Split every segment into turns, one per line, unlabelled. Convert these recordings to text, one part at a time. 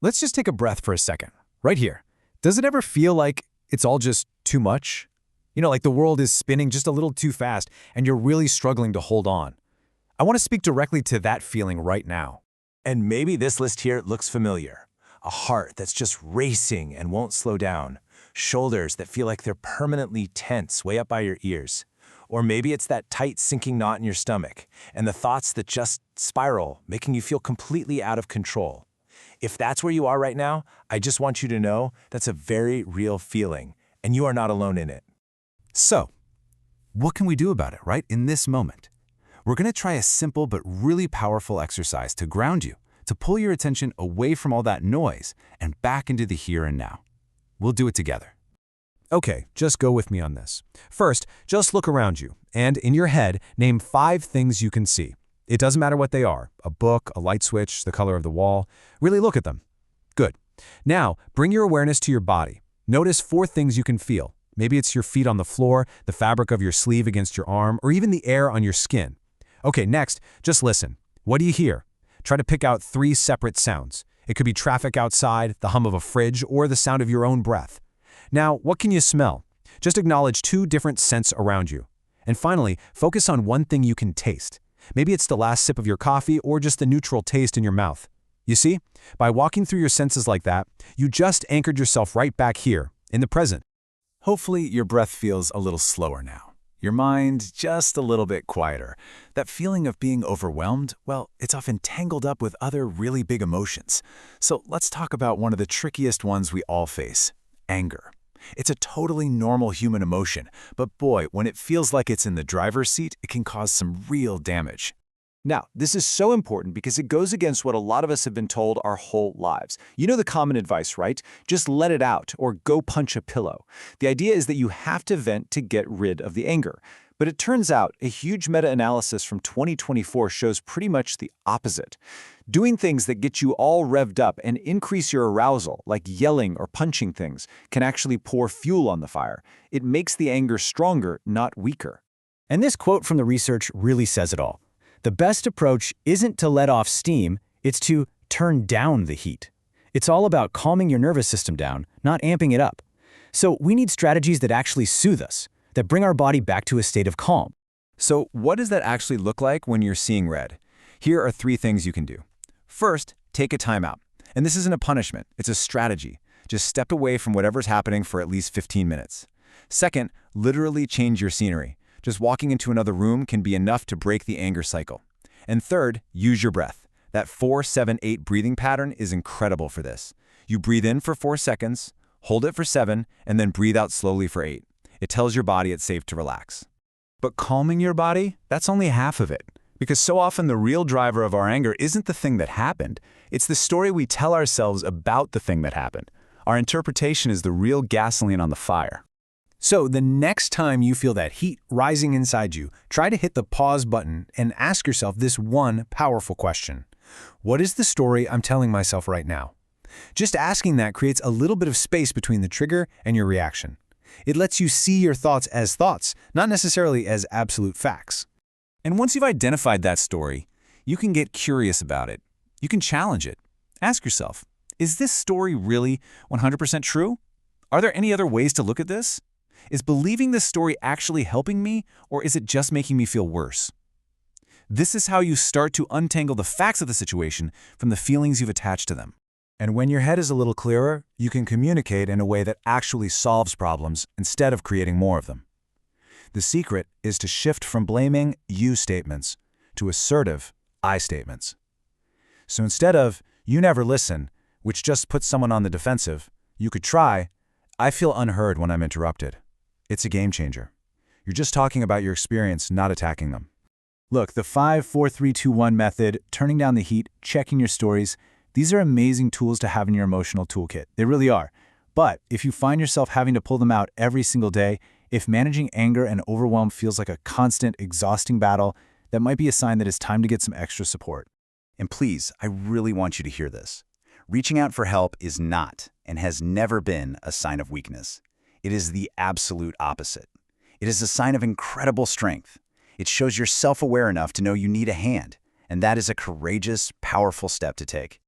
Let's just take a breath for a second, right here. Does it ever feel like it's all just too much? Like the world is spinning just a little too fast and you're really struggling to hold on. I want to speak directly to that feeling right now.
And maybe this list here looks familiar. A heart that's just racing and won't slow down. Shoulders that feel like they're permanently tense way up by your ears. Or maybe it's that tight sinking knot in your stomach and the thoughts that just spiral, making you feel completely out of control. If that's where you are right now, I just want you to know that's a very real feeling, and you are not alone in it.
So, what can we do about it, right, in this moment? We're going to try a simple but really powerful exercise to ground you, to pull your attention away from all that noise and back into the here and now. We'll do it together.
Okay, just go with me on this. First, just look around you, and in your head, name 5 things you can see. It doesn't matter what they are, a book, a light switch, the color of the wall. Really look at them. Good. Now, bring your awareness to your body. Notice 4 things you can feel. Maybe it's your feet on the floor, the fabric of your sleeve against your arm, or even the air on your skin. Okay, next, just listen. What do you hear? Try to pick out 3 separate sounds. It could be traffic outside, the hum of a fridge, or the sound of your own breath. Now, what can you smell? Just acknowledge 2 different scents around you. And finally, focus on 1 thing you can taste. Maybe it's the last sip of your coffee or just the neutral taste in your mouth. You see, by walking through your senses like that, you just anchored yourself right back here, in the present.
Hopefully, your breath feels a little slower now. Your mind just a little bit quieter. That feeling of being overwhelmed, well, it's often tangled up with other really big emotions. So let's talk about one of the trickiest ones we all face, anger. It's a totally normal human emotion, but boy, when it feels like it's in the driver's seat, it can cause some real damage.
Now, this is so important because it goes against what a lot of us have been told our whole lives. You know the common advice, right? Just let it out or go punch a pillow. The idea is that you have to vent to get rid of the anger. But it turns out a huge meta-analysis from 2024 shows pretty much the opposite. Doing things that get you all revved up and increase your arousal, like yelling or punching things, can actually pour fuel on the fire. It makes the anger stronger, not weaker.
And this quote from the research really says it all. The best approach isn't to let off steam, it's to turn down the heat. It's all about calming your nervous system down, not amping it up. So we need strategies that actually soothe us, that bring our body back to a state of calm.
So what does that actually look like when you're seeing red? Here are 3 things you can do. First, take a timeout. And this isn't a punishment, it's a strategy. Just step away from whatever's happening for at least 15 minutes. Second, literally change your scenery. Just walking into another room can be enough to break the anger cycle. And third, use your breath. That 4-7-8 breathing pattern is incredible for this. You breathe in for 4 seconds, hold it for 7, and then breathe out slowly for 8. It tells your body it's safe to relax. But calming your body, that's only half of it. Because so often the real driver of our anger isn't the thing that happened. It's the story we tell ourselves about the thing that happened. Our interpretation is the real gasoline on the fire.
So the next time you feel that heat rising inside you, try to hit the pause button and ask yourself this one powerful question. What is the story I'm telling myself right now? Just asking that creates a little bit of space between the trigger and your reaction. It lets you see your thoughts as thoughts, not necessarily as absolute facts.
And once you've identified that story, you can get curious about it. You can challenge it. Ask yourself, is this story really 100% true? Are there any other ways to look at this? Is believing this story actually helping me, or is it just making me feel worse? This is how you start to untangle the facts of the situation from the feelings you've attached to them.
And when your head is a little clearer, you can communicate in a way that actually solves problems instead of creating more of them. The secret is to shift from blaming you statements to assertive I statements. So instead of, you never listen, which just puts someone on the defensive, you could try, I feel unheard when I'm interrupted. It's a game changer. You're just talking about your experience, not attacking them.
Look, the 5-4-3-2-1 method, turning down the heat, checking your stories, these are amazing tools to have in your emotional toolkit. They really are. But if you find yourself having to pull them out every single day, if managing anger and overwhelm feels like a constant, exhausting battle, that might be a sign that it's time to get some extra support.
And please, I really want you to hear this. Reaching out for help is not, and has never been, a sign of weakness. It is the absolute opposite. It is a sign of incredible strength. It shows you're self-aware enough to know you need a hand, and that is a courageous, powerful step to take.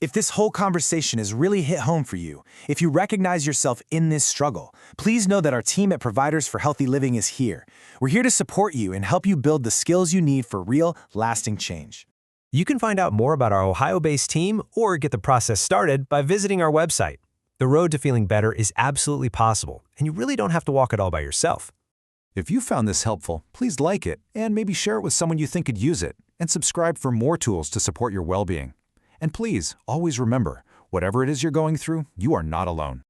If this whole conversation has really hit home for you, if you recognize yourself in this struggle, please know that our team at Providers for Healthy Living is here. We're here to support you and help you build the skills you need for real, lasting change.
You can find out more about our Ohio-based team or get the process started by visiting our website. The road to feeling better is absolutely possible, and you really don't have to walk it all by yourself.
If you found this helpful, please like it and maybe share it with someone you think could use it, and subscribe for more tools to support your well-being. And please, always remember, whatever it is you're going through, you are not alone.